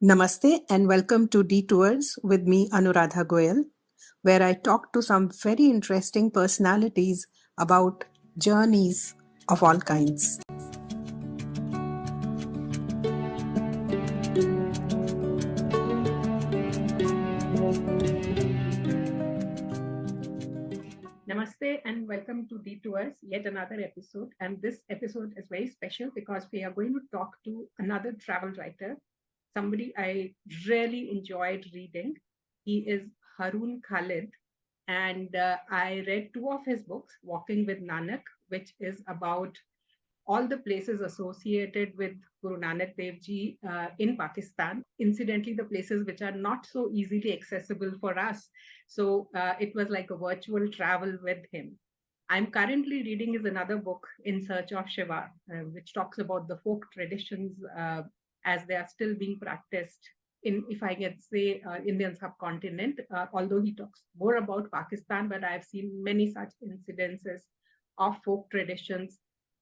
Namaste and welcome to Detours with me, Anuradha Goyal, where I talk to some very interesting personalities about journeys of all kinds. Namaste and welcome to Detours, yet another episode. And this episode is very special because we are going to talk to another travel writer, somebody I really enjoyed reading. He is Haroon Khalid, and I read two of his books, Walking with Nanak, which is about all the places associated with Guru Nanak Dev Ji in Pakistan. Incidentally, the places which are not so easily accessible for us. So it was like a virtual travel with him. I'm currently reading is another book, In Search of Shiva, which talks about the folk traditions as they are still being practiced in, if I can say, Indian subcontinent. Although he talks more about Pakistan, but I've seen many such incidences of folk traditions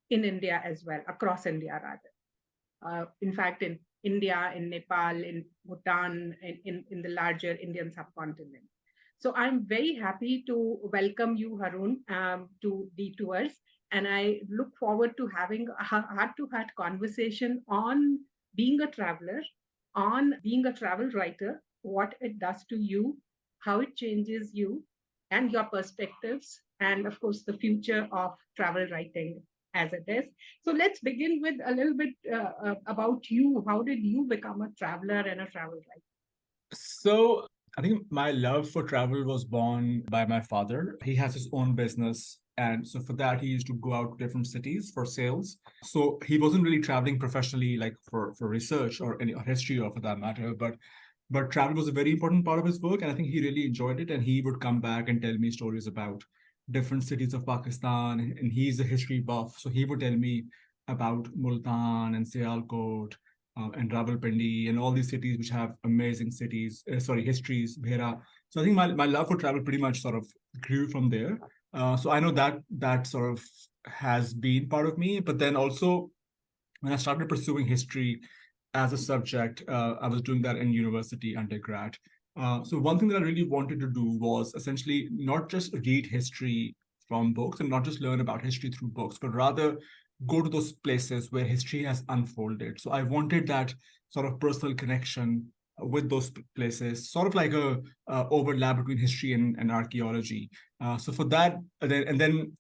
in India as well, across India rather. In fact, in India, in Nepal, in Bhutan, in the larger Indian subcontinent. So I'm very happy to welcome you, Haroon, to Detours. And I look forward to having a heart-to-heart conversation on being a traveler, on being a travel writer, what it does to you, how it changes you, and your perspectives, and of course, the future of travel writing as it is. So let's begin with a little bit about you. How did you become a traveler and a travel writer? So I think my love for travel was born by my father. He has his own business. And so for that, he used to go out to different cities for sales. So he wasn't really traveling professionally, like for research or any or history or for that matter. But travel was a very important part of his work. And I think he really enjoyed it. And he would come back and tell me stories about different cities of Pakistan. And he's a history buff. So he would tell me about Multan and Sialkot and Rawalpindi and all these cities which have amazing histories, Bhera. So I think my love for travel pretty much sort of grew from there. So I know that sort of has been part of me, but then also when I started pursuing history as a subject, I was doing that in university undergrad. So one thing that I really wanted to do was essentially not just read history from books and not just learn about history through books, but rather go to those places where history has unfolded. So I wanted that sort of personal connection with those places, sort of like a overlap between history and archaeology. So for that, and then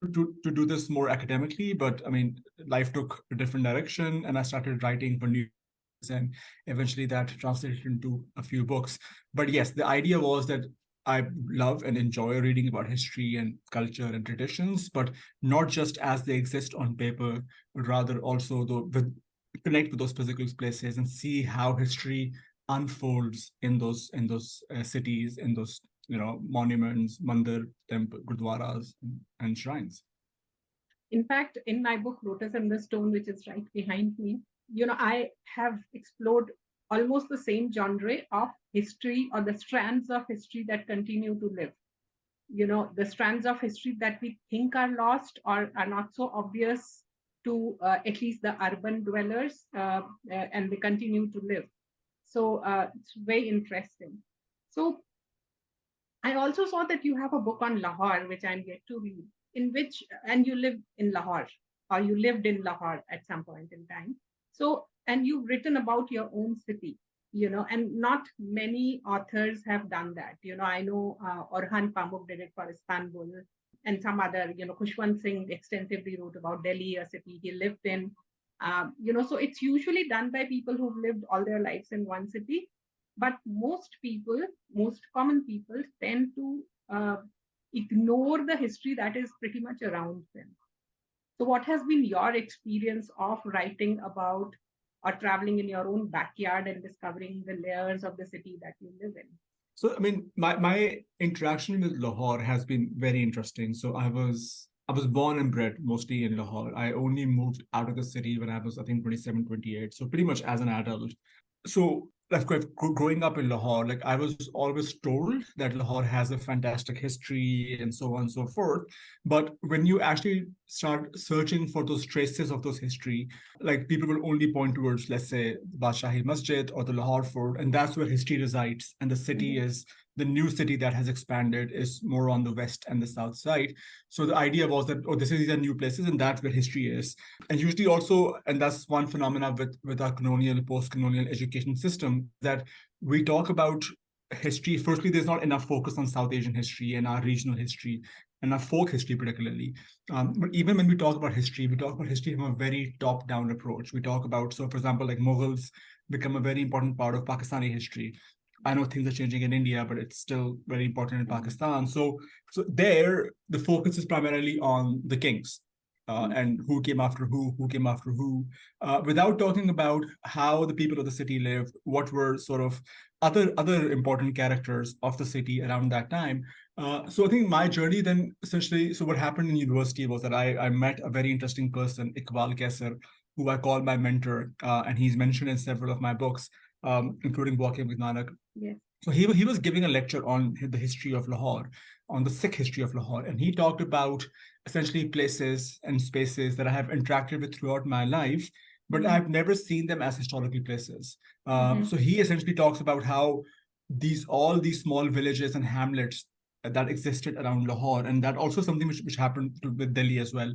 to do this more academically, but I mean, life took a different direction, and I started writing for news, and eventually that translated into a few books. But yes, the idea was that I love and enjoy reading about history and culture and traditions, but not just as they exist on paper, but rather also connect with those physical places and see how history unfolds in those cities, in those monuments, mandir, temple, gurdwaras, and shrines. In fact, in my book, Lotus and the Stone, which is right behind me, I have explored almost the same genre of history or the strands of history that continue to live. The strands of history that we think are lost or are not so obvious to at least the urban dwellers, and they continue to live. So it's very interesting. So I also saw that you have a book on Lahore, which I'm yet to read, in which, and you live in Lahore, or you lived in Lahore at some point in time. So, and you've written about your own city, and not many authors have done that. I know Orhan Pamuk did it for Istanbul, and some other, Khushwant Singh extensively wrote about Delhi, a city he lived in. So it's usually done by people who've lived all their lives in one city, but most common people tend to ignore the history that is pretty much around them. So what has been your experience of writing about or traveling in your own backyard and discovering the layers of the city that you live in? So, I mean, my interaction with Lahore has been very interesting. So I was born and bred mostly in Lahore. I only moved out of the city when I was, I think, 27, 28. So pretty much as an adult. So of course, growing up in Lahore, like I was always told that Lahore has a fantastic history and so on and so forth. But when you actually start searching for those traces of those history, like people will only point towards, let's say, Badshahi Masjid or the Lahore Fort, and that's where history resides. And the city Mhm. is the new city that has expanded is more on the west and the south side. So the idea was that, oh, these are new places, and that's where history is. And usually also, and that's one phenomena with our colonial, post-colonial education system, that we talk about history. Firstly, there's not enough focus on South Asian history and our regional history and our folk history particularly. But even when we talk about history from a very top-down approach. We talk about, so for example, like Mughals become a very important part of Pakistani history. I know things are changing in India, but it's still very important in Mhm. Pakistan. So there, the focus is primarily on the kings, Mhm. and who came after who came after who, without talking about how the people of the city lived, what were sort of other important characters of the city around that time. So I think my journey then essentially, so what happened in university was that I met a very interesting person, Iqbal Kaisar, who I call my mentor, and he's mentioned in several of my books, including Walking with Nanak. Yes. So he was giving a lecture on the history of Lahore, on the Sikh history of Lahore, and he talked about essentially places and spaces that I have interacted with throughout my life, but Mhm. I've never seen them as historical places. Mhm. So he essentially talks about how all these small villages and hamlets that existed around Lahore, and that also something which happened with Delhi as well.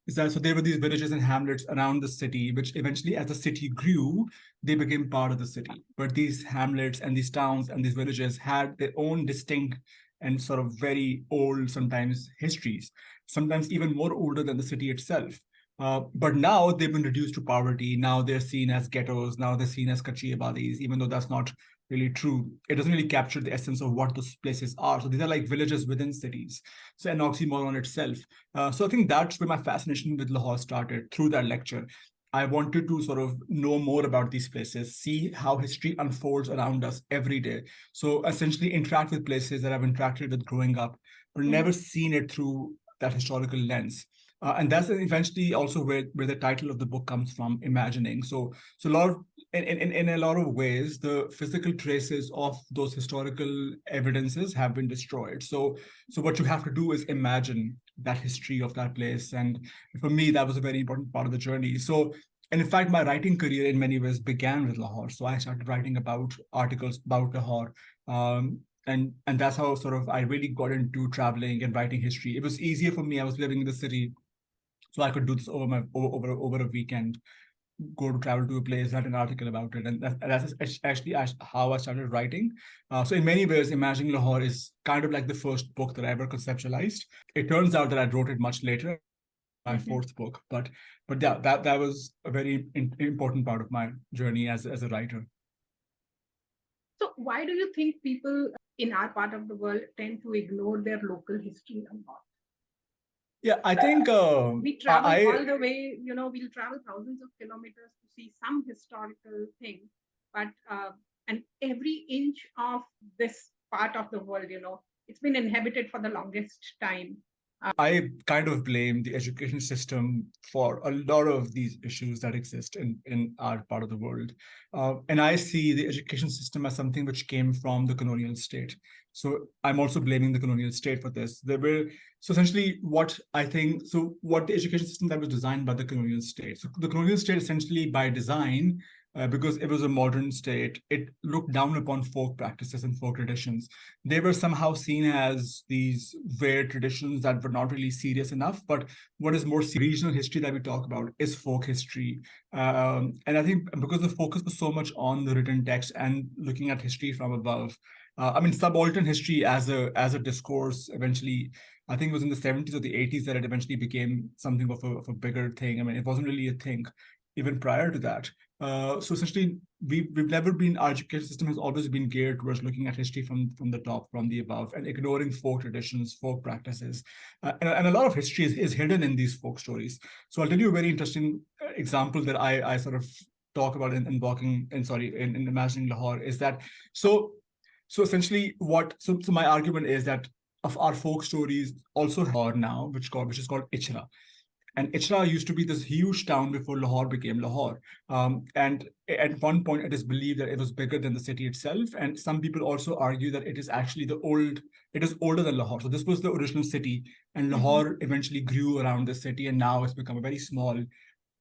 Is that so? There were these villages and hamlets around the city, which eventually, as the city grew, they became part of the city. But these hamlets and these towns and these villages had their own distinct and sort of very old, sometimes histories, sometimes even more older than the city itself. But now they've been reduced to poverty. Now they're seen as ghettos. Now they're seen as kachi abadis, even though that's not really true. It doesn't really capture the essence of what those places are. So these are like villages within cities. So an oxymoron itself. So I think that's where my fascination with Lahore started through that lecture. I wanted to sort of know more about these places, see how history unfolds around us every day. So essentially interact with places that I've interacted with growing up, but never Mhm. seen it through that historical lens. And that's eventually also where the title of the book comes from, imagining. So a lot of in a lot of ways, the physical traces of those historical evidences have been destroyed. So what you have to do is imagine that history of that place. And for me, that was a very important part of the journey. So, and in fact, my writing career in many ways began with Lahore. So I started writing about articles about Lahore. And that's how sort of I really got into traveling and writing history. It was easier for me. I was living in the city, so I could do this over a weekend, go to travel to a place, write an article about it, and that's actually how I started writing. So in many ways, Imagining Lahore is kind of like the first book that I ever conceptualized. It turns out that I wrote it much later, my Mhm. fourth book, but yeah, that was a very important part of my journey as a writer. So, why do you think people in our part of the world tend to ignore their local history a lot? Yeah, I think We travel I all the way, we'll travel thousands of kilometers to see some historical thing, but and every inch of this part of the world, it's been inhabited for the longest time. I kind of blame the education system for a lot of these issues that exist in our part of the world. And I see the education system as something which came from the colonial state. So I'm also blaming the colonial state for this. So essentially what the education system that was designed by the colonial state. So the colonial state essentially by design, because it was a modern state, it looked down upon folk practices and folk traditions. They were somehow seen as these weird traditions that were not really serious enough. But what is more regional history that we talk about is folk history. And I think because the focus was so much on the written text and looking at history from above, I mean, subaltern history as a discourse eventually, I think it was in the 70s or the 80s that it eventually became something of a bigger thing. I mean, it wasn't really a thing even prior to that. So essentially, we've never been, our education system has always been geared towards looking at history from the top, from the above, and ignoring folk traditions, folk practices. And a lot of history is hidden in these folk stories. So I'll tell you a very interesting example that I sort of talk about in walking, and sorry, in Imagining Lahore, is that so so essentially so my argument is that of our folk stories also have now, which is called Ichra. And Ichra used to be this huge town before Lahore became Lahore. And at one point, it is believed that it was bigger than the city itself. And some people also argue that it is actually it is older than Lahore. So this was the original city, and Mhm. Lahore eventually grew around the city, and now it's become a very small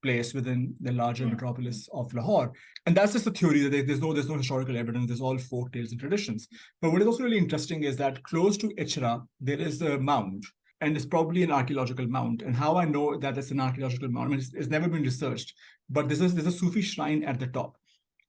place within the larger Mm. metropolis of Lahore. And that's just a theory that there's no historical evidence. There's all folk tales and traditions. But what is also really interesting is that close to Ichra, there is a mound, and it's probably an archaeological mound. And how I know that it's an archaeological mound, I mean, it's never been researched, but there's a Sufi shrine at the top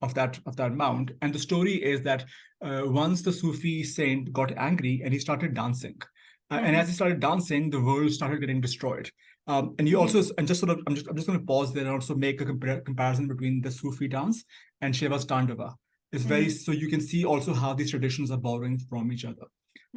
of that mound. And the story is that once the Sufi saint got angry and he started dancing. And Mhm. as he started dancing, the world started getting destroyed. And you Mhm. also, and just sort of, I'm just going to pause there and also make a comparison between the Sufi dance and Shiva's Tandava. It's very, Mhm. so you can see also how these traditions are borrowing from each other.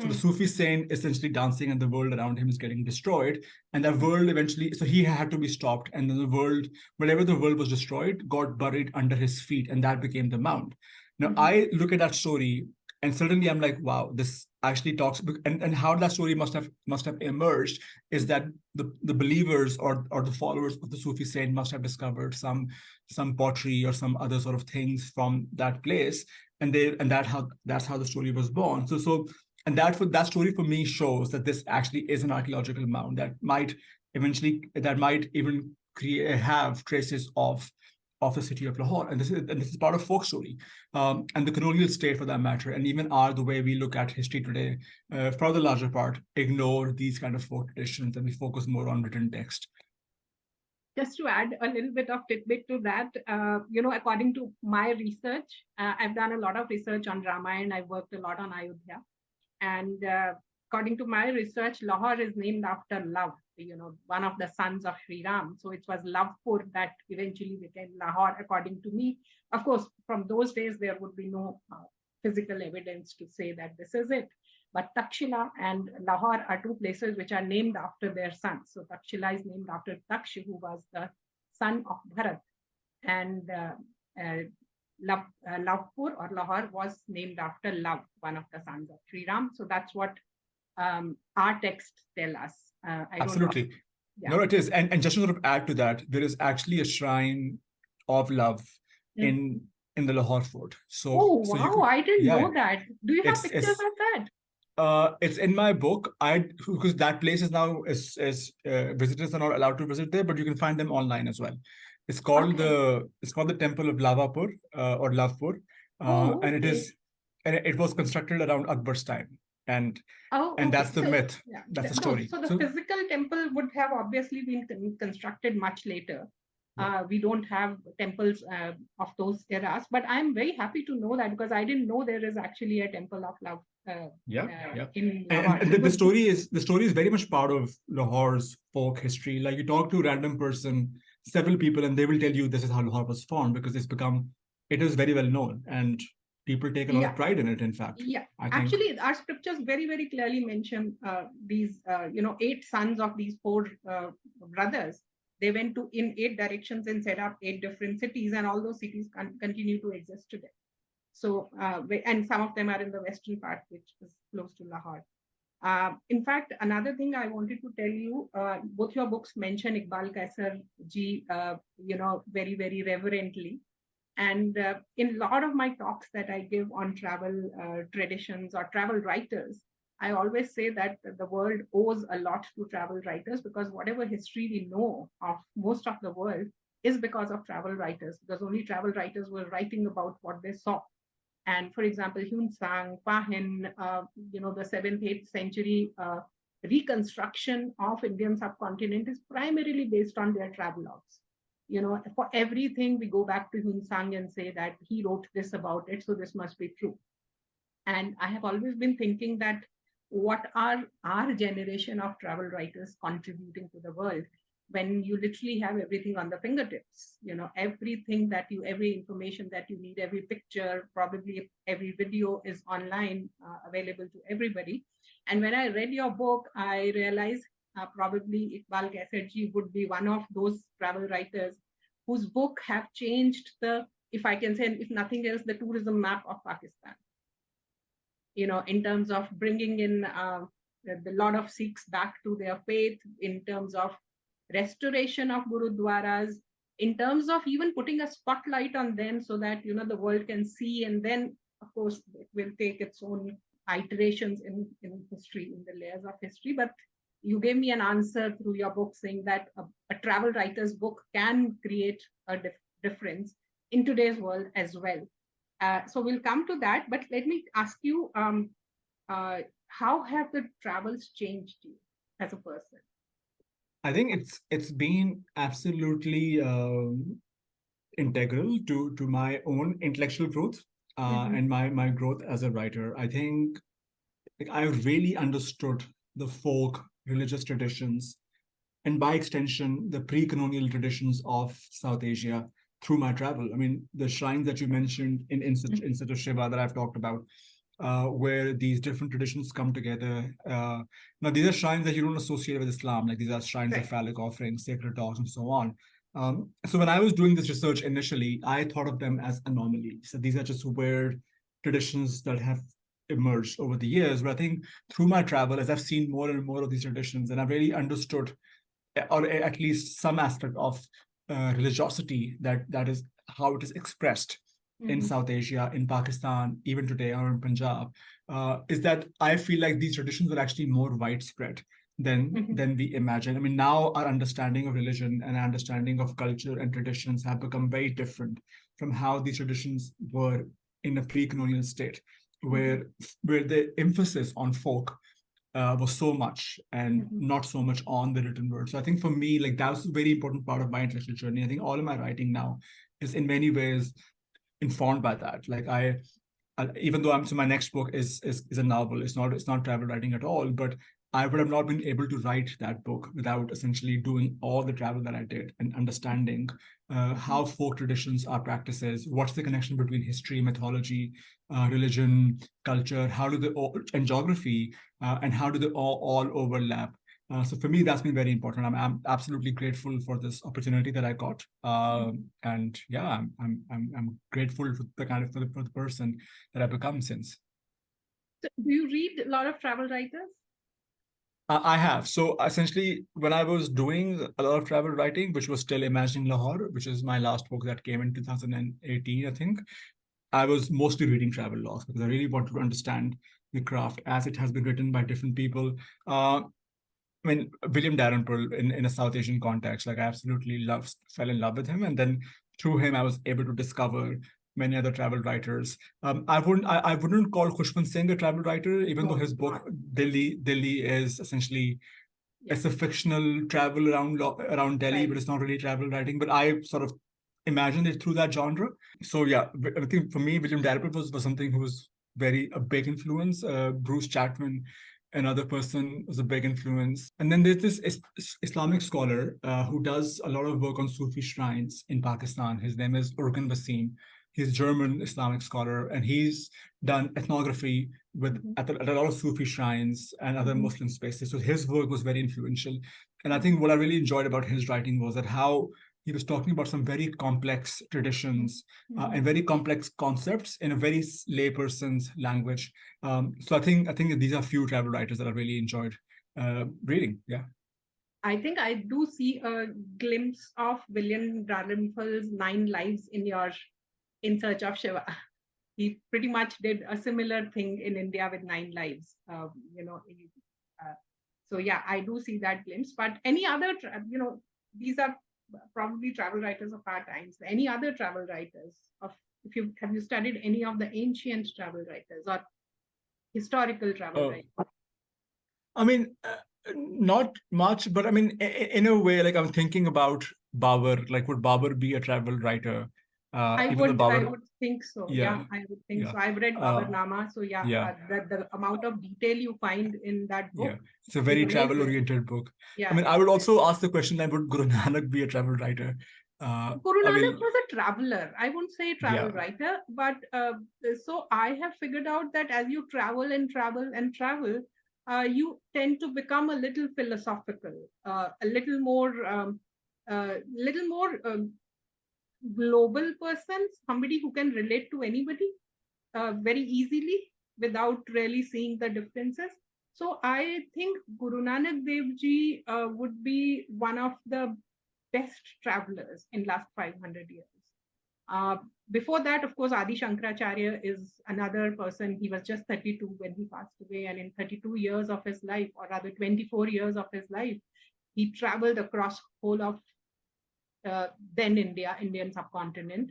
So the Mhm. Sufi saint essentially dancing and the world around him is getting destroyed. And that Mhm. world eventually, so he had to be stopped. And then the world, whenever the world was destroyed, got buried under his feet. And that became the mound. Now, Mhm. I look at that story and suddenly I'm like, wow, this actually talks, and how that story must have emerged is that the believers or the followers of the Sufi saint must have discovered some pottery or some other sort of things from that place, and that's how the story was born. And that story for me shows that this actually is an archaeological mound that might even have traces of the city of Lahore, and this is part of folk story, and the colonial state for that matter, and even the way we look at history today, for the larger part, ignore these kind of folk traditions, and we focus more on written text. Just to add a little bit of tidbit to that, according to my research, I've done a lot of research on Ramayana. I've worked a lot on Ayodhya. And according to my research, Lahore is named after love, one of the sons of Sri Ram. So it was Lovepur that eventually became Lahore, according to me. Of course, from those days, there would be no physical evidence to say that this is it. But Takshila and Lahore are two places which are named after their sons. So Takshila is named after Taksh, who was the son of Bharat. And uh, Lovepur or Lahore was named after Love, one of the sons of Sri Ram. So that's what our texts tell us. I don't know. Absolutely. Yeah. No, it is. And just to sort of add to that, there is actually a shrine of love Mm. in in the Lahore fort. Oh, So you wow. could, I didn't yeah, know that. Do you have pictures it's of that? it's in my book. I because that place is now is visitors are not allowed to visit there, but you can find them online as well. Okay. It's called the Temple of Lavapur or Lavpur, Oh, and okay. it was constructed around Akbar's time, Oh, and okay. that's the So, myth. yeah. That's the No, story. so the So physical temple would have obviously been constructed much later. yeah, We don't have temples of those eras, but I'm very happy to know that because I didn't know there is actually a temple of love yeah, yeah. in And, Lahore. and So the good. story is very much part of Lahore's folk history. Like you talk to a random person, several people, and they will tell you this is how Lahore was formed because it is very well known, and people take a lot of Yeah, pride in it. In fact, yeah. I think Actually, our scriptures very, very clearly mention these, eight sons of these four brothers. They went to in eight directions and set up eight different cities, and all those cities continue to exist today. So, and some of them are in the western part, which is close to Lahore. In fact, another thing I wanted to tell you, both your books mention Iqbal Kaisar ji, very, very reverently. And in a lot of my talks that I give on travel traditions or travel writers, I always say that the world owes a lot to travel writers because whatever history we know of most of the world is because of travel writers, because only travel writers were writing about what they saw. And for example, Hyun Sang, Pahin, the 7th, 8th century reconstruction of Indian subcontinent is primarily based on their travelogues. For everything, we go back to Hyun Sang and say that he wrote this about it, so this must be true. And I have always been thinking that what are our generation of travel writers contributing to the world when you literally have everything on the fingertips, everything every information that you need, every picture, probably every video is online, available to everybody. And when I read your book, I realized probably Iqbal Kaisarji would be one of those travel writers whose book have changed if I can say, if nothing else, the tourism map of Pakistan, in terms of bringing in the lot of Sikhs back to their faith, in terms of restoration of gurudwaras, in terms of even putting a spotlight on them so that the world can see, and then of course it will take its own iterations in history, in the layers of history. But you gave me an answer through your book saying that a travel writer's book can create a difference in today's world as well. So we'll come to that, but let me ask you, how have the travels changed you as a person? I think it's been absolutely integral to my own intellectual growth and my growth as a writer. I think like I really understood the folk religious traditions and by extension the pre-colonial traditions of South Asia through my travel. I mean, the shrines that you mentioned in such a Shiva that I've talked about, where these different traditions come together. Now, these are shrines that you don't associate with Islam, like these are shrines of Right. phallic offerings, sacred dogs, and so on. So when I was doing this research initially, I thought of them as anomalies. So these are just weird traditions that have emerged over the years. But I think through my travel, as I've seen more and more of these traditions, and I've really understood, or at least some aspect of religiosity that is how it is expressed in South Asia, in Pakistan, even today, or in Punjab, is that I feel like these traditions are actually more widespread than we imagine. I mean, now our understanding of religion and our understanding of culture and traditions have become very different from how these traditions were in a pre-colonial state, where where the emphasis on folk was so much and not so much on the written word. So I think for me, like that was a very important part of my intellectual journey. I think all of my writing now is in many ways informed by that. Like even though my next book is a novel. It's not travel writing at all. But I would have not been able to write that book without essentially doing all the travel that I did and understanding how folk traditions are practices, what's the connection between history, mythology, religion, culture, and geography, and how do they all overlap. So for me, that's been very important. I'm absolutely grateful for this opportunity that I got, and yeah, I'm grateful for the kind of for the person that I've become since. So do you read a lot of travel writers? I have. So essentially, when I was doing a lot of travel writing, which was still Imagining Lahore, which is my last book that came in 2018, I think, I was mostly reading travel logs because I really wanted to understand the craft as it has been written by different people. I mean, William Dalrymple in a South Asian context, like I absolutely fell in love with him. And then through him, I was able to discover many other travel writers. I wouldn't call Khushwant Singh a travel writer, even though his book Delhi is essentially it's a fictional travel around Delhi, but it's not really travel writing. But I sort of imagined it through that genre. So yeah, I think for me, William Dalrymple was something who was a big influence. Bruce Chatwin, another person, was a big influence. And then there's this Islamic scholar who does a lot of work on Sufi shrines in Pakistan. His name is Urkan Wasim. He's a German Islamic scholar, and he's done ethnography at a lot of Sufi shrines and other Muslim spaces. So his work was very influential. And I think what I really enjoyed about his writing was that how he was talking about some very complex traditions and very complex concepts in a very layperson's language. So I think that these are few travel writers that I really enjoyed reading. Yeah. I think I do see a glimpse of William Dalrymple's Nine Lives in your In Search of Shiva. He pretty much did a similar thing in India with Nine Lives. So yeah, I do see that glimpse. But any other, these are probably travel writers of our times. Any other travel writers of, if you have you studied any of the ancient travel writers or historical travel writers? I mean, not much, but I mean, in a way, like I'm thinking about Babur. Like, would Babur be a travel writer? Even though I Babur, would think so. yeah, Yeah, I would think yeah, so. I've read Baburnama, so yeah, yeah, the amount of detail you find in that yeah. book It's a is very amazing. travel-oriented book. I Yeah, mean, I would also ask the question: like, would Guru Nanak be a travel writer? Guru I Nanak mean, was a traveler. I wouldn't say a travel yeah, writer, but so I have figured out that as you travel and travel and travel, you tend to become a little philosophical, little more global person, somebody who can relate to anybody very easily without really seeing the differences. So I think Guru Nanak Dev Ji would be one of the best travelers in last 500 years. Uh, Before that, of course, Adi Shankaracharya is another person. He was just 32 when he passed away, and in 32 years of his life, or rather 24 years of his life, he traveled across whole of then Indian subcontinent,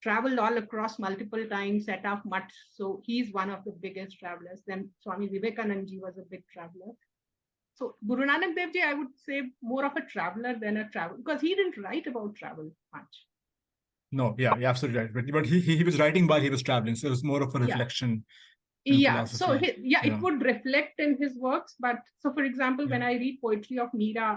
traveled all across multiple times, set up much. So he's one of the biggest travelers. Then Swami Vivekanand ji was a big traveler. So Guru Nanak Dev Ji, I would say more of a traveler than a travel, because he didn't write about travel much. No, yeah, you're absolutely right. But he was writing while he was traveling, so it was more of a Yeah. reflection and Yeah, so philosophy. it would reflect in his works. But so, for example, Yeah. when I read poetry of Meera,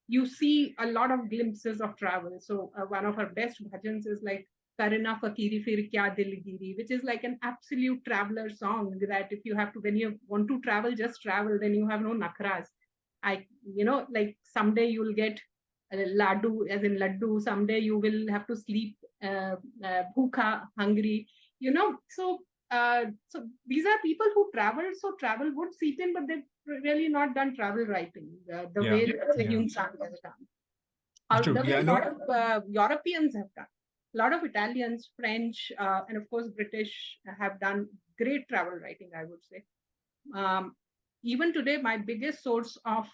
you see a lot of glimpses of travel. So one of her best bhajans is like Karna Fakiri Fir Kya Dil Giri, which is like an absolute traveler song. That if you have to, when you want to travel, just travel. Then you have no nakras. Like someday you'll get laddu, as in laddu. Someday you will have to sleep bhukha, hungry. So these are people who travel. So travel would seep in, but they've really not done travel writing the Yeah. way Yeah. Hyun Sang has done. True. The way Yeah. a lot No. of Europeans have done. A lot of Italians, French, and of course British have done great travel writing, I would say. Um, Even today, my biggest source of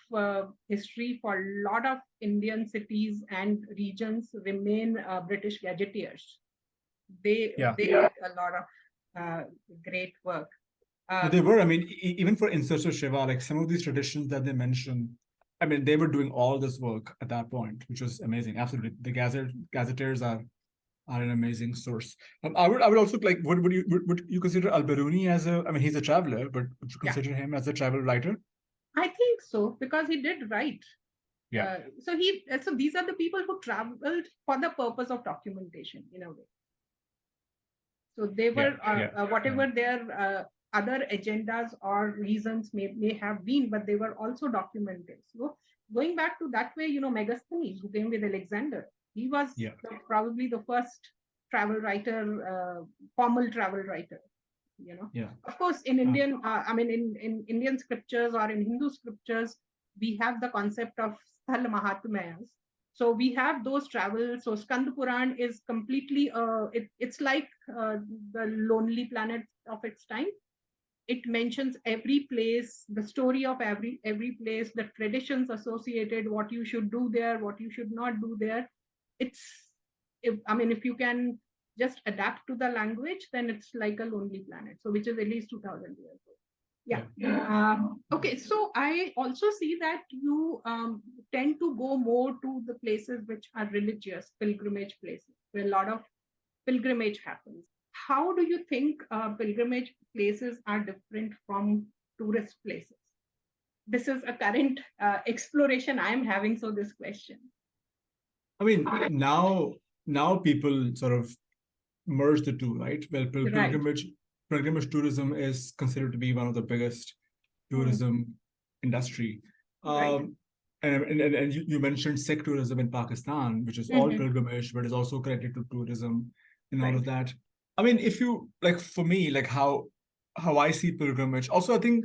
history for a lot of Indian cities and regions remain British gadgeteers. Yeah. They did a lot of great work. No, Uh, they were. I mean, even for Incest of Shiva, like some of these traditions that they mention, I mean, they were doing all this work at that point, which was amazing. Absolutely, the gazetteers are an amazing source. I would also like. Would you consider Al-Biruni as a? I mean, he's a traveler, but would you yeah, consider him as a travel writer? I think so because he did write. Yeah. So these are the people who traveled for the purpose of documentation in a way. So they Yeah. were Yeah. whatever their other agendas or reasons may have been, but they were also documented. So going back to that way, Megasthenes, who came with Alexander, he was Yeah. probably the first travel writer, formal travel writer. Yeah. Of course, in Indian, in Indian scriptures or in Hindu scriptures, we have the concept of Sthal Mahatmayas. So we have those travels. So Skand Puran is completely, it's like the Lonely Planet of its time. It mentions every place, the story of every place, the traditions associated, what you should do there, what you should not do there. It's, if you can just adapt to the language, then it's like a Lonely Planet. So which is at least 2,000 years old. Yeah. Okay. So I also see that you tend to go more to the places which are religious pilgrimage places, where a lot of pilgrimage happens. How do you think pilgrimage places are different from tourist places? This is a current exploration I'm having. So this question. I mean, now people sort of merge the two, right? Well, Right. pilgrimage tourism is considered to be one of the biggest Hmm. tourism industry. Right. And you mentioned Sikh tourism in Pakistan, which is all Hmm. pilgrimage, but is also connected to tourism and all of Right. that. I mean, if you like, for me, like how I see pilgrimage. Also, I think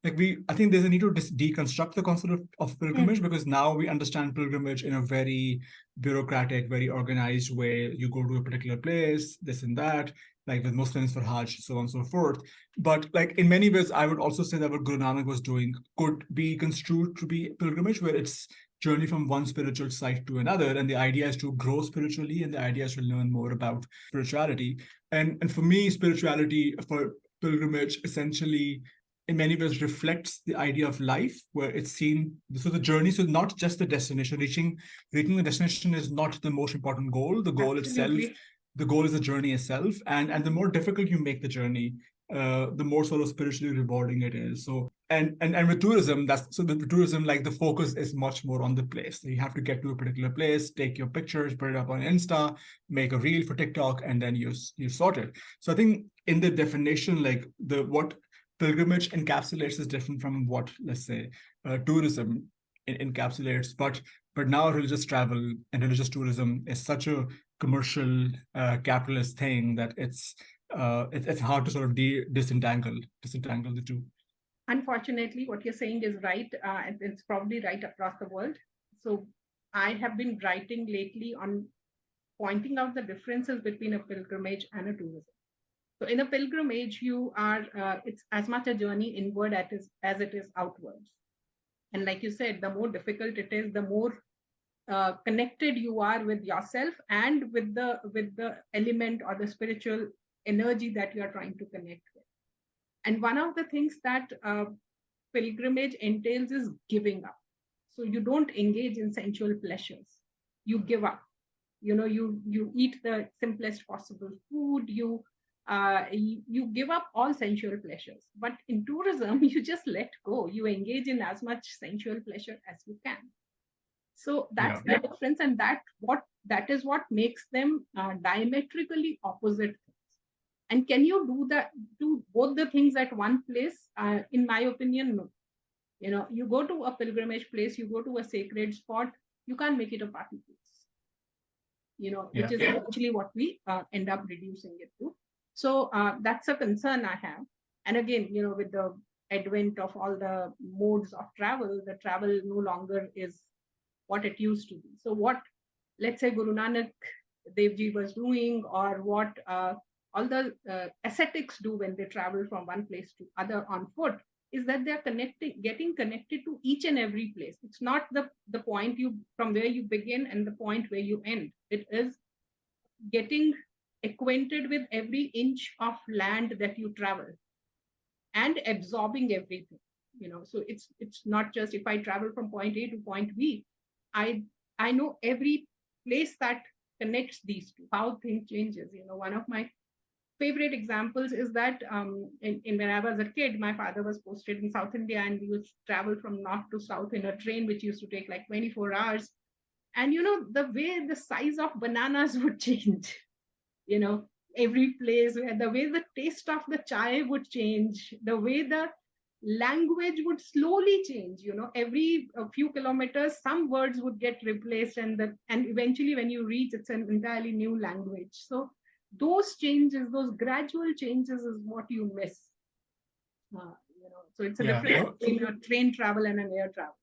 there's a need to deconstruct the concept of Hmm. pilgrimage, because now we understand pilgrimage in a very bureaucratic, very organized way. You go to a particular place, this and that, like with Muslims for Hajj, so on and so forth. But like in many ways, I would also say that what Guru Nanak was doing could be construed to be pilgrimage, where it's journey from one spiritual site to another, and the idea is to grow spiritually, and the idea is to learn more about spirituality. And for me, spirituality for pilgrimage essentially in many ways reflects the idea of life, where it's seen, so the journey, so not just the destination. Reaching the destination is not the most important goal. The goal itself, Absolutely. the goal is the journey itself. And the more difficult you make the journey, the more sort of spiritually rewarding it is. So and with tourism, with tourism, like the focus is much more on the place. So you have to get to a particular place, take your pictures, put it up on Insta, make a reel for TikTok, and then you sort it. So I think in the definition, like the what pilgrimage encapsulates is different from what, let's say, tourism encapsulates. But now religious travel and religious tourism is such a commercial, capitalist thing that it's hard to sort of disentangle the two. Unfortunately, what you're saying is right, and it's probably right across the world. So I have been writing lately on pointing out the differences between a pilgrimage and a tourism. So in a pilgrimage, you are it's as much a journey inward as it is outwards. And like you said, the more difficult it is, the more connected you are with yourself and with the element or the spiritual energy that you are trying to connect with. And one of the things that pilgrimage entails is giving up. So you don't engage in sensual pleasures. You give up. You eat the simplest possible food. You give up all sensual pleasures. But in tourism, you just let go. You engage in as much sensual pleasure as you can. So that's Yeah. the difference, and that is what makes them diametrically opposite things. And can you do both the things at one place? In my opinion, no. You go to a pilgrimage place, you go to a sacred spot, you can't make it a party place. Which Yeah. is actually what we end up reducing it to. So that's a concern I have. And again, with the advent of all the modes of travel, the travel no longer is what it used to be. So what, let's say, Guru Nanak Dev Ji was doing, or what all the ascetics do when they travel from one place to other on foot, is that they're getting connected to each and every place. It's not the point you from where you begin and the point where you end. It is getting acquainted with every inch of land that you travel and absorbing everything. So it's not just if I travel from point A to point B, i I know every place that connects these two, how things changes. One of my favorite examples is that when I was a kid, my father was posted in South India, and we used to travel from north to south in a train which used to take like 24 hours. And the way the size of bananas would change, you know every place, where the way the taste of the chai would change, the way the language would slowly change. Every a few kilometers some words would get replaced, and eventually when you reach, it's an entirely new language. So those changes, those gradual changes, is what you miss. So it's a Yeah. difference between a train travel and an air travel.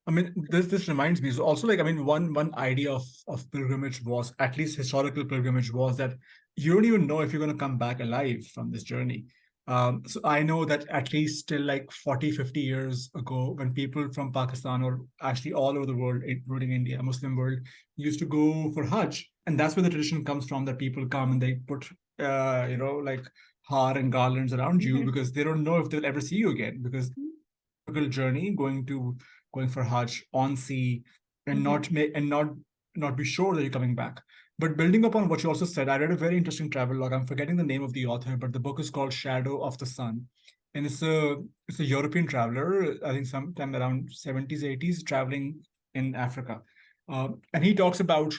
I mean, this reminds me. So also, like, I mean, one idea of pilgrimage was, at least historical pilgrimage was, that you don't even know if you're going to come back alive from this journey. So I know that at least till like 40, 50 years ago, when people from Pakistan, or actually all over the world, including India, Muslim world, used to go for Hajj, and that's where the tradition comes from, that people come and they put, like har and garlands around you, Mhm. because they don't know if they'll ever see you again, because journey going for Hajj on sea, and Mhm. not be sure that you're coming back. But building upon what you also said, I read a very interesting travel log. I'm forgetting the name of the author, but the book is called Shadow of the Sun, and it's a European traveler. I think sometime around 70s, 80s, traveling in Africa, and he talks about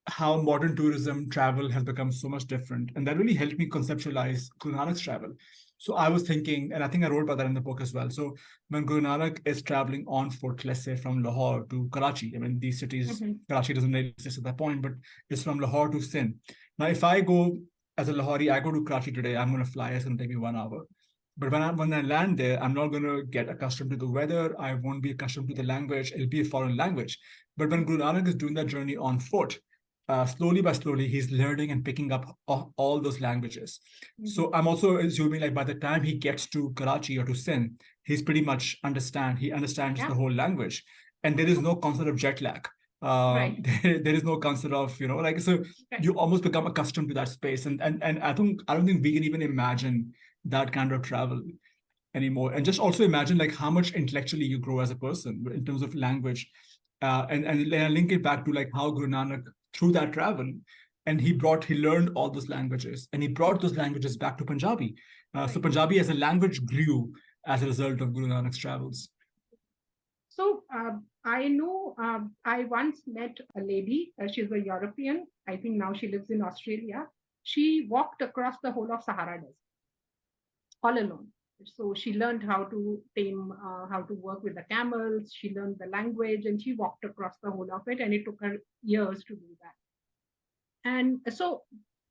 how modern tourism travel has become so much different. And that really helped me conceptualize Guru Nanak's travel. So I was thinking, and I think I wrote about that in the book as well. So when Guru Nanak is traveling on foot, let's say from Lahore to Karachi, I mean, these cities, Mhm. Karachi doesn't really exist at that point, but it's from Lahore to Sindh. Now, if I go as a Lahori, I go to Karachi today, I'm going to fly, it's going to take me 1 hour. But when I land there, I'm not going to get accustomed to the weather. I won't be accustomed to the language. It'll be a foreign language. But when Guru Nanak is doing that journey on foot, slowly by slowly, he's learning and picking up all those languages. Mhm. So I'm also assuming, like, by the time he gets to Karachi or to Sindh, he's pretty much he understands Yeah. the whole language, and there is no concept of jet lag. Right. There is no concept of, like, so Right. you almost become accustomed to that space, and I don't think we can even imagine that kind of travel anymore. And just also imagine, like, how much intellectually you grow as a person in terms of language, and link it back to like how Guru Nanak, through that travel, and he learned all those languages, and he brought those languages back to Punjabi. So Right. Punjabi as a language grew as a result of Guru Nanak's travels. So I know I once met a lady. She's a European. I think now she lives in Australia. She walked across the whole of Sahara Desert all alone. So she learned how to how to work with the camels. She learned the language, and she walked across the whole of it. And it took her years to do that. And so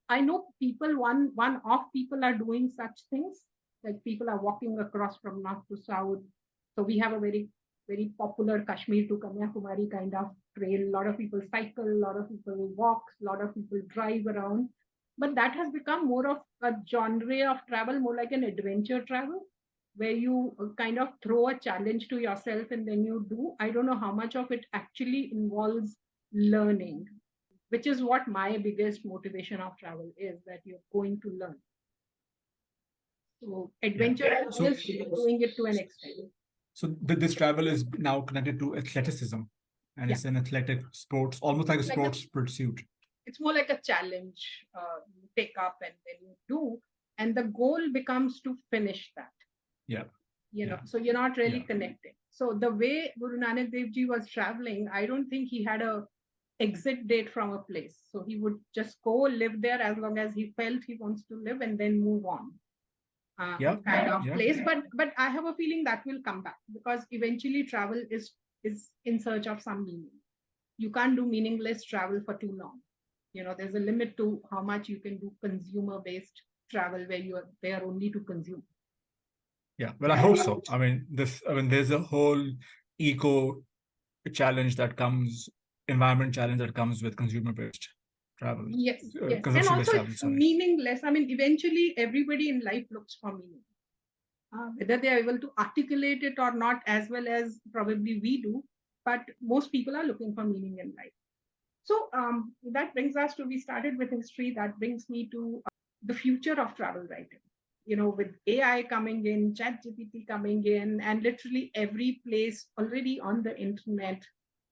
I know people. One off people are doing such things. Like people are walking across from north to south. So we have a very popular Kashmir to Kanyakumari kind of trail. A lot of people cycle, a lot of people walk, a lot of people drive around. But that has become more of a genre of travel, more like an adventure travel, where you kind of throw a challenge to yourself and then you do. I don't know how much of it actually involves learning, which is what my biggest motivation of travel is, that you're going to learn. So Yeah. adventure So, is doing it to an extent. so this travel is now connected to athleticism, and Yeah, it's an athletic sports, almost like a like sports pursuit. it's more like a challenge you take up and then you do, and the goal becomes to finish that. Yeah. Yeah. So you're not really Yeah. connecting. So the way Guru Nanak Dev Ji was traveling, I don't think he had a exit date from a place. So he would just go live there as long as he felt he wants to live and then move on. Yeah. Kind of Yeah. place. But I have a feeling that will come back, because eventually travel is in search of some meaning. You can't do meaningless travel for too long. There's a limit to how much you can do consumer based travel, where you are there only to consume. Yeah. Well, I hope so. I mean, there's a whole eco challenge that comes, environment challenge that comes with consumer-based travel, Yes, yes. And consumption-based also travel. it's Sorry. meaningless. I mean, eventually everybody in life looks for meaning. Whether they are able to articulate it or not, as well as probably we do, but most people are looking for meaning in life. So that brings us to, we started with history, that brings me to the future of travel writing. With AI coming in, ChatGPT coming in, and literally every place already on the internet,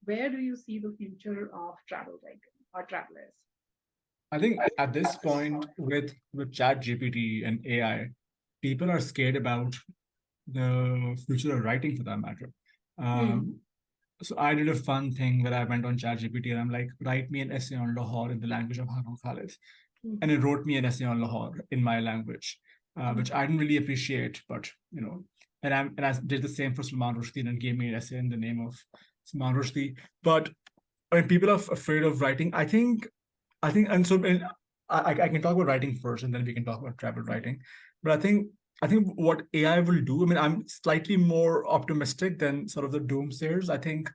where do you see the future of travel writing or travelers? I think at this point with Chat GPT and AI, people are scared about the future of writing for that matter. Hmm. So I did a fun thing where I went on ChatGPT and I'm like, write me an essay on Lahore in the language of Haroon Khalid. And Hmm. it wrote me an essay on Lahore in my language, which I didn't really appreciate, but and I did the same for Salman Rushdie and gave me an essay in the name of Salman Rushdie. But when people are afraid of writing, and so and I can talk about writing first, and then we can talk about travel writing. But I think what AI will do. I mean, I'm slightly more optimistic than sort of the doomsayers. I think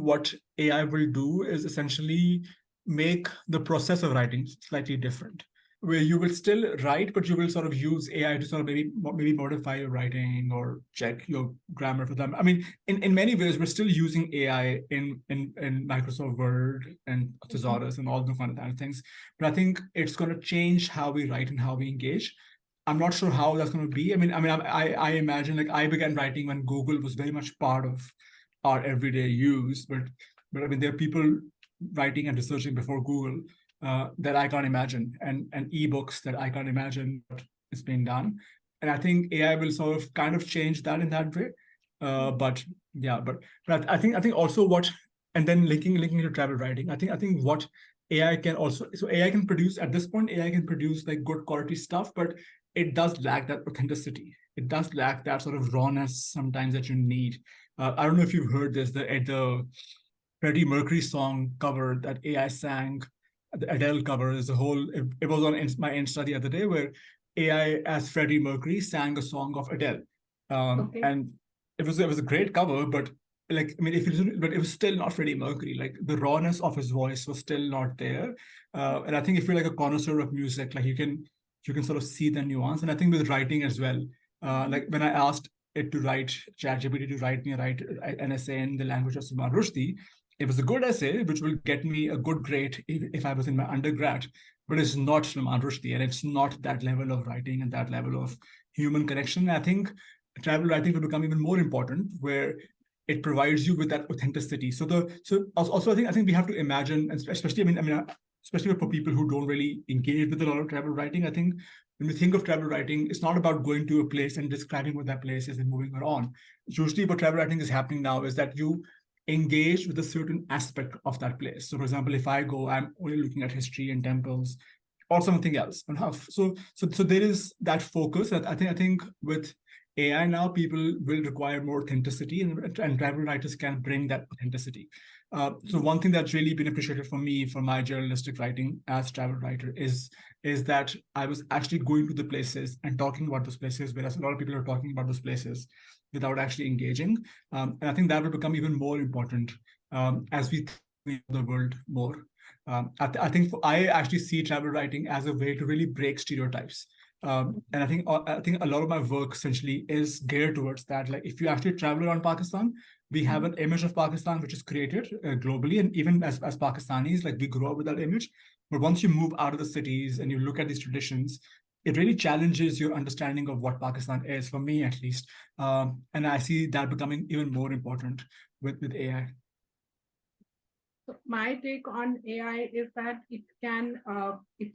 what AI will do is essentially make the process of writing slightly different, where you will still write, but you will sort of use AI to sort of maybe modify your writing or check your grammar for them. I mean, in many ways, we're still using AI in Microsoft Word and Thesaurus and all those kind of things. But I think it's going to change how we write and how we engage. I'm not sure how that's going to be. I imagine, like, I began writing when Google was very much part of our everyday use, but I mean, there are people writing and researching before Google that I can't imagine, and ebooks that I can't imagine what is being done. And I think AI will sort of kind of change that in that way. But yeah, but I think also what, and then linking to travel writing, I think what AI can also, so AI can produce, at this point, AI can produce like good quality stuff, but it does lack that authenticity. It does lack that sort of rawness sometimes that you need. I don't know if you've heard this, the Freddie Mercury song cover that AI sang, the Adele cover is a whole. It was on my Insta the other day where AI as Freddie Mercury sang a song of Adele, Okay. and it was a great cover, but like, I mean, but it was still not Freddie Mercury. Like, the rawness of his voice was still not there. And I think if you're like a connoisseur of music, like, you can sort of see the nuance. And I think with writing as well, like when I asked it to write, ChatGPT to write an essay in the language of Salman Rushdie, it was a good essay, which will get me a good grade if I was in my undergrad, but it's not Salman Rushdie, and it's not that level of writing and that level of human connection. I think travel writing will become even more important, where it provides you with that authenticity. So also I think we have to imagine, and especially especially for people who don't really engage with a lot of travel writing. I think when we think of travel writing, it's not about going to a place and describing what that place is and moving on. Usually, what travel writing is happening now is that you engage with a certain aspect of that place. So, for example, if I go, I'm only looking at history and temples or something else. And so there is that focus that I think with AI now, people will require more authenticity, and travel writers can bring that authenticity. So one thing that's really been appreciated for me for my journalistic writing as travel writer is that I was actually going to the places and talking about those places, whereas a lot of people are talking about those places without actually engaging. And I think that will become even more important as we think the world more. I think I actually see travel writing as a way to really break stereotypes. And I think a lot of my work essentially is geared towards that. Like, if you actually travel around Pakistan, we have an image of Pakistan which is created globally, and even as Pakistanis, like, we grow up with that image. But once you move out of the cities and you look at these traditions, it really challenges your understanding of what Pakistan is, for me at least. And I see that becoming even more important with AI. So my take on AI is that it can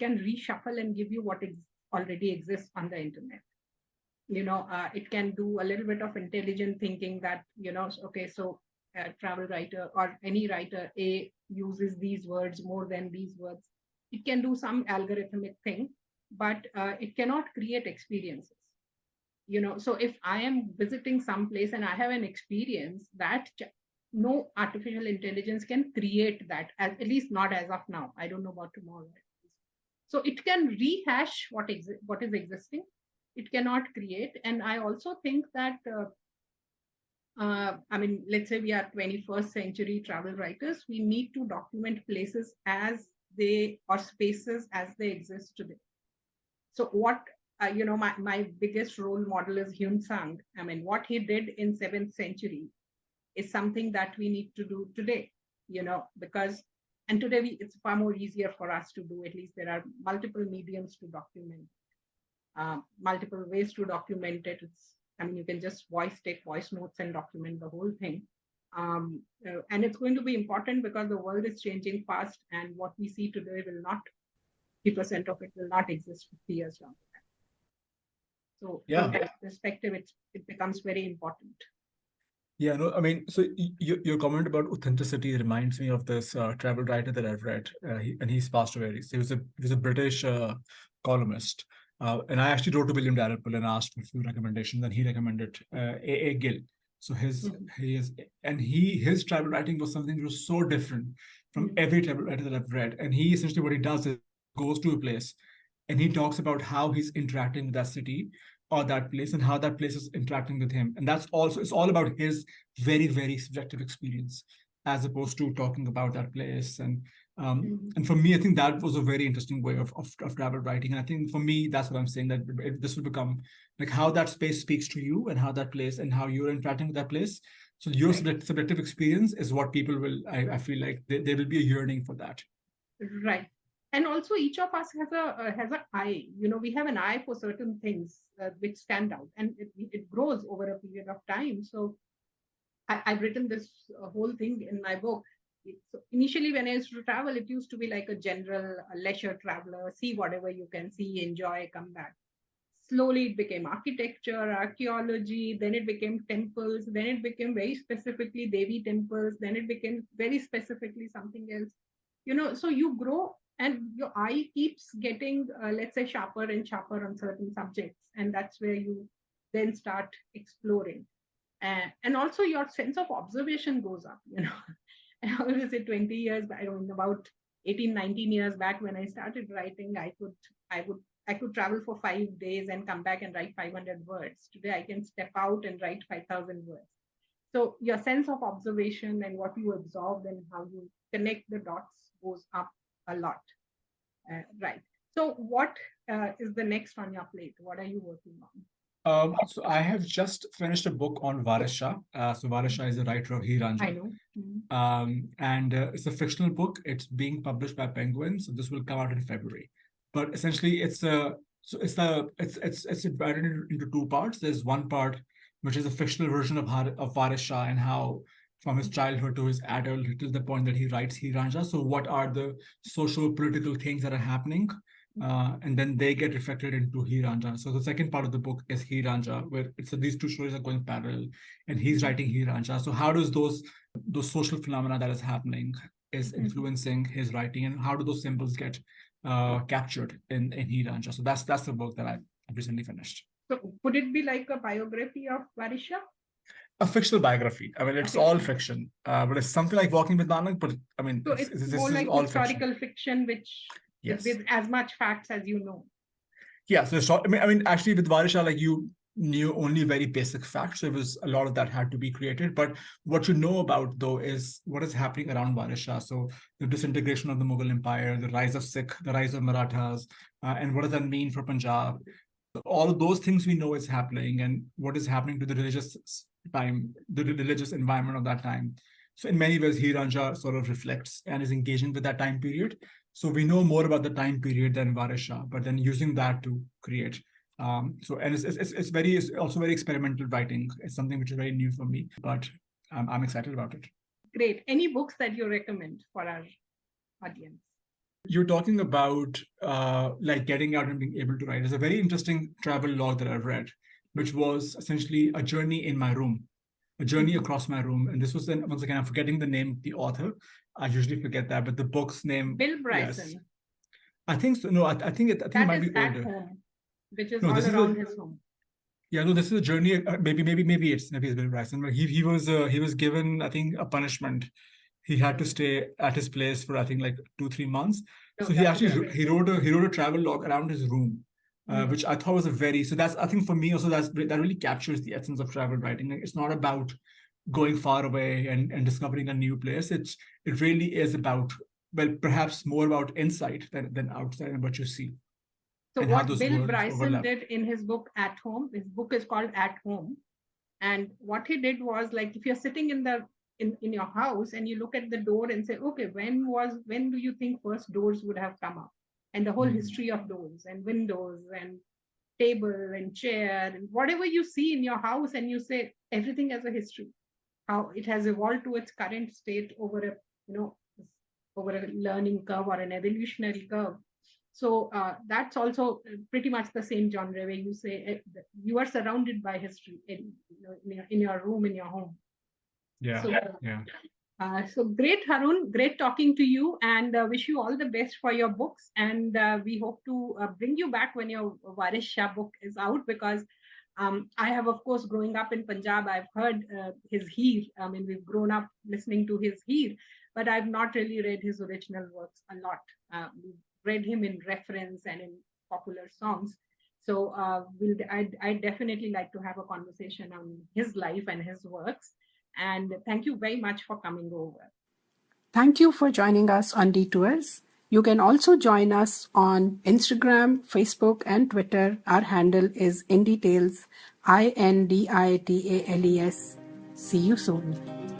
reshuffle and give you what already exists on the internet. It can do a little bit of intelligent thinking that, okay, so a travel writer or any writer A uses these words more than these words. It can do some algorithmic thing, but it cannot create experiences. So if I am visiting some place and I have an experience that no artificial intelligence can create that, at least not as of now. I don't know about tomorrow. So it can rehash what is existing. It cannot create. And I also think that I mean, let's say we are 21st century travel writers, we need to document places as they, or spaces as they exist today. So what my biggest role model is Hyun Sang. I mean, what he did in 7th century is something that we need to do today, because, and today it's far more easier for us to do. At least there are multiple mediums to document, multiple ways to document it. I mean, you can just take voice notes and document the whole thing. And it's going to be important because the world is changing fast, and what we see today will not, 50% of it will not exist 50 years down the line. So from that perspective, it becomes very important. Yeah, no, I mean, so your comment about authenticity reminds me of this travel writer that I've read, and he's passed away. He was a British columnist, and I actually wrote to William Dalrymple and asked for a few recommendations, and he recommended A. Gill. So his travel writing was something that was so different from every travel writer that I've read. And he essentially, what he does is goes to a place, and he talks about how he's interacting with that city or that place, and how that place is interacting with him. And it's all about his very, very subjective experience, as opposed to talking about that place. And for me, I think that was a very interesting way of travel writing. And I think for me, that's what I'm saying, that this will become like how that space speaks to you, and how that place and how you're interacting with that place. So your subjective experience is what people will, I feel like there will be a yearning for that. Right. And also each of us has an eye. We have an eye for certain things which stand out, and it grows over a period of time. So I've written this whole thing in my book. So initially, when I used to travel, it used to be like a general leisure traveler, see whatever you can see, enjoy, come back. Slowly it became architecture, archaeology, then it became temples, then it became very specifically Devi temples, then it became very specifically something else. So you grow, and your eye keeps getting, let's say, sharper and sharper on certain subjects, and that's where you then start exploring. And also your sense of observation goes up. I always say 20 years back, about 18, 19 years back when I started writing, I could travel for 5 days and come back and write 500 words. Today I can step out and write 5,000 words. So your sense of observation and what you absorb and how you connect the dots goes up a lot. Right. So what is the next on your plate? What are you working on? So I have just finished a book on Varis Shah. So Varis Shah is the writer of Heer Ranjha. I know. And it's a fictional book. It's being published by Penguin, so this will come out in February. But essentially, it's divided into two parts. There's one part which is a fictional version of Varis Shah, and how from his childhood to his adulthood to the point that he writes Heer Ranjha. So what are the social political things that are happening? And then they get reflected into Heer Ranjha. So the second part of the book is Heer Ranjha, where these two stories are going parallel, and he's writing Heer Ranjha. So how does those social phenomena that is happening is influencing his writing, and how do those symbols get captured in Heer Ranjha? So that's the book that I recently finished. So would it be like a biography of Varisha? A fictional biography. I mean, it's all fiction, but it's something like Walking with Nanak. But I mean, So it's this more is like all fiction. historical fiction, which Yes. with as much facts as you know. Yeah. So I mean, actually, with Varisha, like you knew only very basic facts. So it was a lot of that had to be created. But what you know about though is what is happening around Varisha. So the disintegration of the Mughal Empire, the rise of Sikh, the rise of Marathas, and what does that mean for Punjab? All of those things we know is happening, and what is happening to the religious time, the religious environment of that time. So in many ways, Heer Ranjha sort of reflects and is engaging with that time period. So we know more about the time period than Varisha, but then using that to create. So and it's also very experimental writing. It's something which is very new for me, but I'm excited about it. Great. Any books that you recommend for our audience? You're talking about like getting out and being able to write. There's a very interesting travel log that I've read, which was essentially a journey in my room, a journey across my room. And this was then, once again, I'm forgetting the name of the author. I usually forget that, but the book's name. Bill Yes. Bryson. I think so. No, I think it That might is be At older. Home, which is No, all this is around his home. Yeah, no, this is a journey. Maybe it's Bill Bryson. But he was given, I think, a punishment. He had to stay at his place for I think like 2 3 months. No, So that's different. he wrote a travel log around his room, which I thought was a very so that's I think for me also that really captures the essence of travel writing. Like, it's not about going far away and discovering a new place. It really is about, well, perhaps more about insight than outside and what you see So and how what those Bill worlds Bryson overlap. did in his book At Home, his book is called At Home. And what he did was, like, if you're sitting in your house and you look at the door and say, okay, when do you think first doors would have come up? And the whole history of doors and windows and table and chair and whatever you see in your house, and you say everything has a history, how it has evolved to its current state over a, you know, over a learning curve or an evolutionary curve. So that's also pretty much the same genre where you say you are surrounded by history in your room, in your home. Yeah. So, Yeah. So great, Haroon. Great talking to you, and wish you all the best for your books. And we hope to bring you back when your Varis Shah book is out, because I have, of course, growing up in Punjab, I've heard his Heer. I mean, we've grown up listening to his Heer, but I've not really read his original works a lot. We've read him in reference and in popular songs. So I'd definitely like to have a conversation on his life and his works. And thank you very much for coming over. Thank you for joining us on Detours. You can also join us on Instagram, Facebook, and Twitter. Our handle is IndiTales, IndiTales. See you soon.